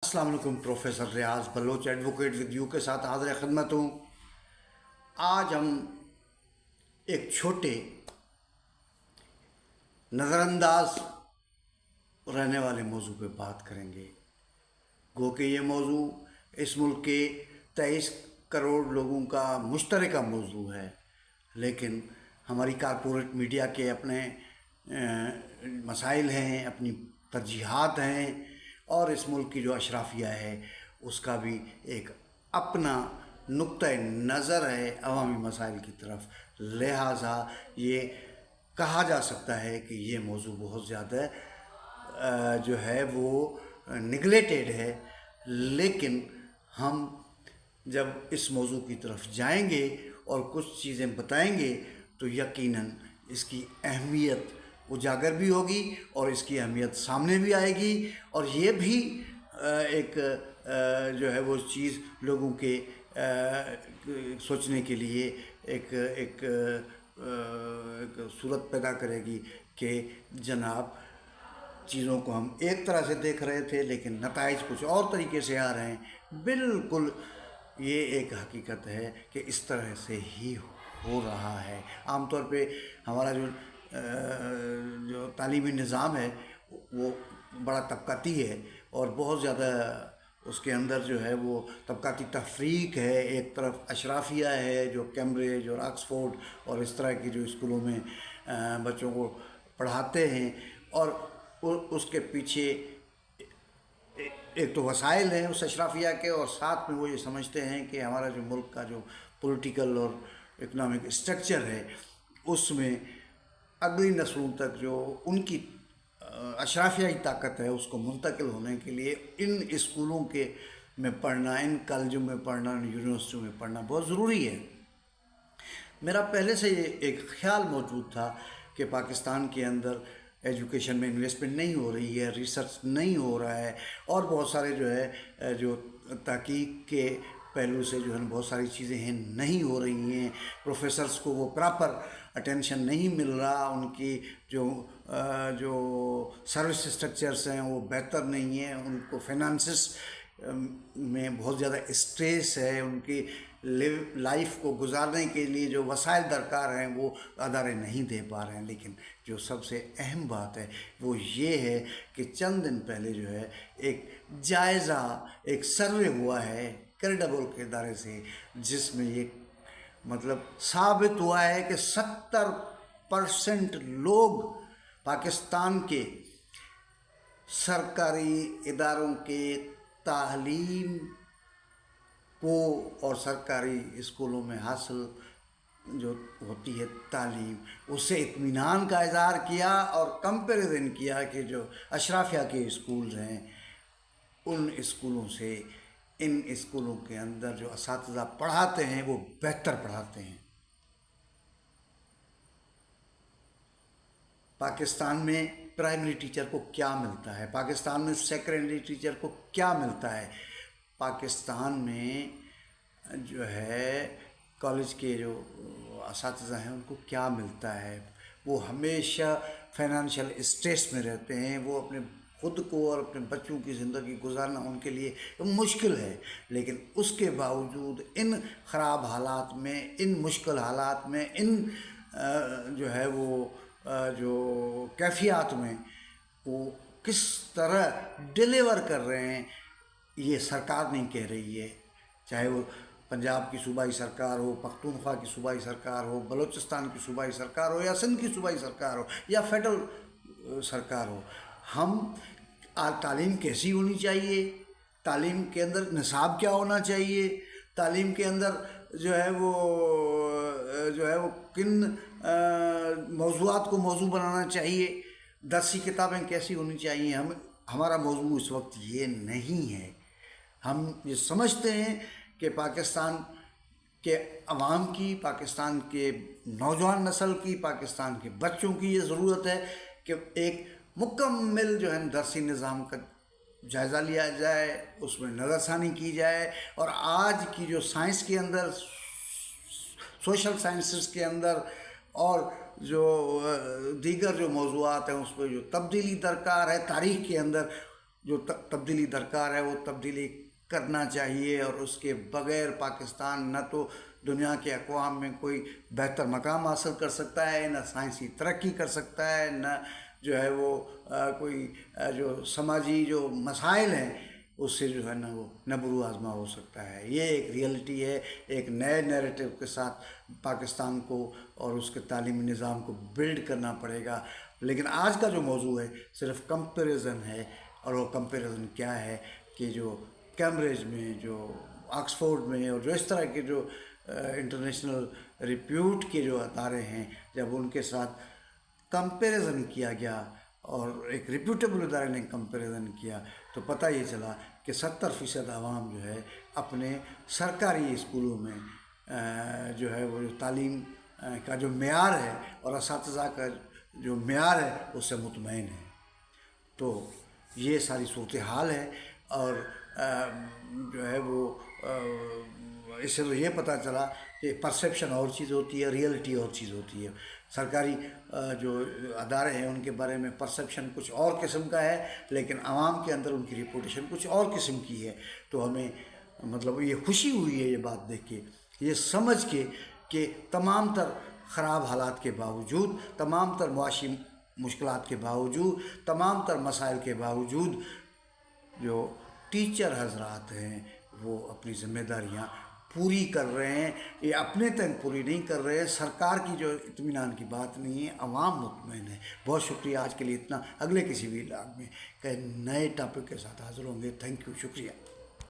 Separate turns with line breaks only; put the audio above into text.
السلام علیکم، professor Riaz Baloch advocate with you کے ساتھ حاضر خدمت ہوں۔ آج ہم ایک چھوٹے نظر انداز رہنے والے موضوع پہ بات کریں گے۔ گو کہ یہ موضوع اس ملک کے 23 کروڑ لوگوں کا مشترکہ موضوع ہے، لیکن ہماری کارپوریٹ میڈیا کے اپنے مسائل ہیں، اپنی ترجیحات ہیں، اور اس ملک کی جو اشرافیہ ہے اس کا بھی ایک اپنا نقطۂ نظر ہے عوامی مسائل کی طرف، لہٰذا یہ کہا جا سکتا ہے کہ یہ موضوع بہت زیادہ جو ہے وہ نگلیٹڈ ہے۔ لیکن ہم جب اس موضوع کی طرف جائیں گے اور کچھ چیزیں بتائیں گے تو یقیناً اس کی اہمیت اجاگر بھی ہوگی اور اس کی اہمیت سامنے بھی آئے گی، اور یہ بھی ایک جو ہے وہ چیز لوگوں کے سوچنے کے لیے ایک صورت پیدا کرے گی کہ جناب چیزوں کو ہم ایک طرح سے دیکھ رہے تھے لیکن نتائج کچھ اور طریقے سے آ رہے ہیں۔ بالکل یہ ایک حقیقت ہے کہ اس طرح سے ہی ہو رہا ہے۔ عام طور پہ ہمارا جو تعلیمی نظام ہے وہ بڑا طبقاتی ہے، اور بہت زیادہ اس کے اندر جو ہے وہ طبقاتی تفریق ہے۔ ایک طرف اشرافیہ ہے جو کیمبرج اور آکسفورڈ اور اس طرح کی جو اسکولوں میں بچوں کو پڑھاتے ہیں، اور اس کے پیچھے ایک تو وسائل ہیں اس اشرافیہ کے، اور ساتھ میں وہ یہ سمجھتے ہیں کہ ہمارا جو ملک کا جو پولیٹیکل اور اکنامک اسٹرکچر ہے اس میں اگلی نسلوں تک جو ان کی اشرافیائی طاقت ہے اس کو منتقل ہونے کے لیے ان اسکولوں کے میں پڑھنا، ان کالجوں میں پڑھنا، ان یونیورسٹیوں میں پڑھنا بہت ضروری ہے۔ میرا پہلے سے یہ ایک خیال موجود تھا کہ پاکستان کے اندر ایجوکیشن میں انویسٹمنٹ نہیں ہو رہی ہے، ریسرچ نہیں ہو رہا ہے، اور بہت سارے جو ہے جو تحقیق کے پہلو سے جو ہے بہت ساری چیزیں ہیں نہیں ہو رہی ہیں، پروفیسرز کو وہ پراپر اٹینشن نہیں مل رہا، ان کی جو سروس اسٹرکچرس ہیں وہ بہتر نہیں ہیں، ان کو فائنانسز میں بہت زیادہ اسٹریس ہے، ان کی لائف کو گزارنے کے لیے جو وسائل درکار ہیں وہ ادارے نہیں دے پا رہے ہیں۔ لیکن جو سب سے اہم بات ہے وہ یہ ہے کہ چند دن پہلے جو ہے ایک جائزہ، ایک سروے ہوا ہے کریڈبل کے ادارے سے، جس میں یہ مطلب ثابت ہوا ہے کہ 70% لوگ پاکستان کے سرکاری اداروں کے تعلیم کو اور سرکاری اسکولوں میں حاصل جو ہوتی ہے تعلیم، اس سے اطمینان کا اظہار کیا اور کمپیریزن کیا کہ جو اشرافیہ کے اسکولز ہیں ان اسکولوں سے ان اسکولوں کے اندر جو اساتذہ پڑھاتے ہیں وہ بہتر پڑھاتے ہیں۔ پاکستان میں پرائمری ٹیچر کو کیا ملتا ہے، پاکستان میں سیکنڈری ٹیچر کو کیا ملتا ہے، پاکستان میں جو ہے کالج کے جو اساتذہ ہیں ان کو کیا ملتا ہے؟ وہ ہمیشہ فائنانشیل اسٹریس میں رہتے ہیں، وہ اپنے خود کو اور اپنے بچوں کی زندگی گزارنا ان کے لیے مشکل ہے، لیکن اس کے باوجود ان خراب حالات میں، ان مشکل حالات میں، ان جو ہے وہ جو کیفیات میں وہ کس طرح ڈیلیور کر رہے ہیں یہ سرکار نہیں کہہ رہی ہے، چاہے وہ پنجاب کی صوبائی سرکار ہو، پختونخوا کی صوبائی سرکار ہو، بلوچستان کی صوبائی سرکار ہو، یا سندھ کی صوبائی سرکار ہو، یا فیڈرل سرکار ہو۔ ہم تعلیم کیسی ہونی چاہیے، تعلیم کے اندر نصاب کیا ہونا چاہیے، تعلیم کے اندر جو ہے وہ کن موضوعات کو موضوع بنانا چاہیے، درسی کتابیں کیسی ہونی چاہیے، ہمارا موضوع اس وقت یہ نہیں ہے۔ ہم یہ سمجھتے ہیں کہ پاکستان کے عوام کی، پاکستان کے نوجوان نسل کی، پاکستان کے بچوں کی یہ ضرورت ہے کہ ایک مکمل جو ہے درسی نظام کا جائزہ لیا جائے، اس میں نظر ثانی کی جائے، اور آج کی جو سائنس کے اندر، سوشل سائنسز کے اندر، اور جو دیگر جو موضوعات ہیں اس پہ جو تبدیلی درکار ہے، تاریخ کے اندر جو تبدیلی درکار ہے وہ تبدیلی کرنا چاہیے، اور اس کے بغیر پاکستان نہ تو دنیا کے اقوام میں کوئی بہتر مقام حاصل کر سکتا ہے، نہ سائنسی ترقی کر سکتا ہے، نہ جو ہے وہ کوئی جو سماجی جو مسائل ہیں اس سے جو ہے نا وہ نبرو آزما ہو سکتا ہے۔ یہ ایک ریئلٹی ہے۔ ایک نئے نیریٹو کے ساتھ پاکستان کو اور اس کے تعلیمی نظام کو بلڈ کرنا پڑے گا۔ لیکن آج کا جو موضوع ہے صرف کمپیریزن ہے، اور وہ کمپیریزن کیا ہے کہ جو کیمبرج میں، جو آکسفورڈ میں، اور جو اس طرح کے جو انٹرنیشنل ریپیوٹ کے جو ادارے ہیں، جب ان کے ساتھ کمپیریزن کیا گیا اور ایک ریپیوٹیبل ادارے نے کمپیریزن کیا، تو پتہ یہ چلا کہ 70% عوام جو ہے اپنے سرکاری اسکولوں میں جو ہے وہ جو تعلیم کا جو معیار ہے اور اساتذہ کا جو معیار ہے اس سے مطمئن ہے۔ تو یہ ساری صورتحال ہے، اور جو ہے وہ اس سے تو یہ پتہ چلا کہ پرسیپشن اور چیز ہوتی ہے، ریئلٹی اور چیز ہوتی ہے۔ سرکاری جو ادارے ہیں ان کے بارے میں پرسیپشن کچھ اور قسم کا ہے، لیکن عوام کے اندر ان کی ریپوٹیشن کچھ اور قسم کی ہے۔ تو ہمیں مطلب یہ خوشی ہوئی ہے یہ بات دیکھ کے، یہ سمجھ کے کہ تمام تر خراب حالات کے باوجود، تمام تر معاشی مشکلات کے باوجود، تمام تر مسائل کے باوجود، جو ٹیچر حضرات ہیں وہ اپنی ذمہ داریاں پوری کر رہے ہیں۔ یہ اپنے تک پوری نہیں کر رہے، سرکار کی جو اطمینان کی بات نہیں ہے، عوام مطمئن ہے۔ بہت شکریہ آج کے لیے اتنا۔ اگلے کسی بھی علاقے میں کہ نئے ٹاپک کے ساتھ حاضر ہوں گے۔ تھینک یو، شکریہ۔